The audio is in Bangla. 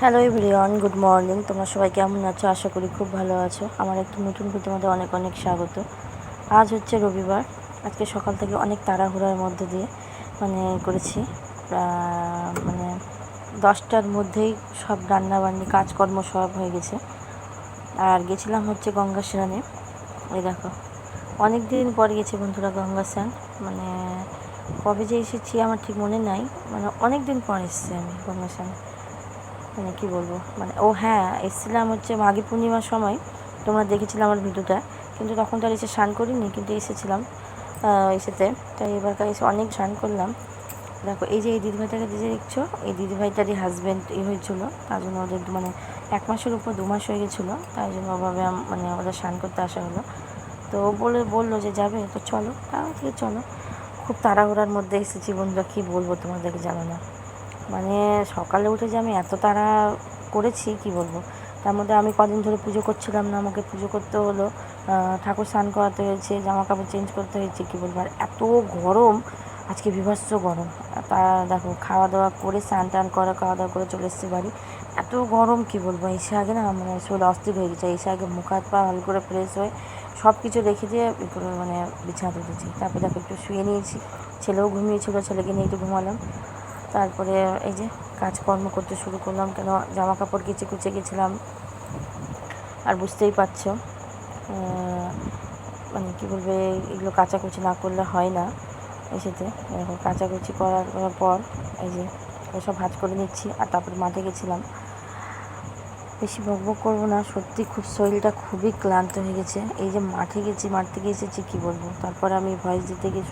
Hello everyone, good morning. তোমরা সবাই কেমন আছো? আশা করি খুব ভালো আছো। আমার একটি নতুন ভিডিওর মধ্যে অনেক অনেক স্বাগত। আজ হচ্ছে রবিবার। আজকে সকাল থেকে অনেক তাড়াহুড়ার মধ্যে দিয়ে করেছি। মানে 10টার মধ্যেই সব রান্নাবান্নি কাজকর্ম সব হয়ে গেছে। আর গেছিলাম হচ্ছে গঙ্গা স্নানে। এই দেখো, অনেক দিন পর গেছি বন্ধুরা গঙ্গা স্নান। কবে যে এসেছি আমার ঠিক মনে নাই। অনেক দিন পর এসেছি আমি গঙ্গা স্নানে। কী বলবো, হ্যাঁ, এসেছিলাম হচ্ছে মাঘী পূর্ণিমার সময়। তোমরা দেখেছিলে আমার ভিডিওটা, কিন্তু তখন তো আর এসে স্নান করিনি, কিন্তু এসেছিলাম এসেতে। তাই এবারকার এসে অনেক স্নান করলাম। দেখো, এই যে এই দিদিভাইটাকে দেখছো, এই দিদিভাইটারই হাজব্যান্ড হয়েছিলো। তার জন্য ওদের 1 মাসের উপর 2 মাস হয়ে গেছিলো। তাই জন্য ওভাবে ওদের স্নান করতে আসা হলো। তো বললো যে যাবে, তো চলো। ঠিক চলো। খুব তাড়াহুড়ার মধ্যে এসেছি বন্ধুরা, কী বলবো তোমাদেরকে, জানো না। সকালে উঠে যে আমি এত তাড়া করেছি কি বলবো। তার মধ্যে আমি কদিন ধরে পুজো করছিলাম না, আমাকে পুজো করতে হলো, ঠাকুর স্নান করাতে হয়েছে, জামা কাপড় চেঞ্জ করতে হয়েছে, কী বলবো। আর এত গরম আজকে, বীভৎস গরম। তা দেখো, খাওয়া দাওয়া করে স্নান টান করে খাওয়া দাওয়া করে চলে এসেছি বাড়ি। এত গরম কী বলবো। এসে আগে না শরীর অস্থির হয়ে গেছে। এসে আগে মুখ হাত পা ভালো করে ফ্রেশ হয়ে সব কিছু রেখে দিয়ে বিছানাতে উঠেছি। তারপরে দেখো একটু শুয়ে নিয়েছি। ছেলেও ঘুমিয়েছিল, ছেলেকে নিয়ে একটু ঘুমালাম। তারপরে এই যে কাজকর্ম করতে শুরু করলাম। কেন, জামা কাপড় কুচে গেছিলাম। আর বুঝতেই পারছো, কী বলবে, এগুলো কাচাকুচি না করলে হয় না। এসেতে এরকম কাচাকুচি করার পর এই যে এসব ভাজ করে নিচ্ছি। আর তারপরে মাঠে গেছিলাম। বেশি বকবক করবো না, সত্যি খুব শরীরটা খুবই ক্লান্ত হয়ে গেছে। এই যে মাঠে গেছি, মাঠ থেকে এসেছি, কী বলবো। তারপরে আমি ভয়েস দিতে গিয়ে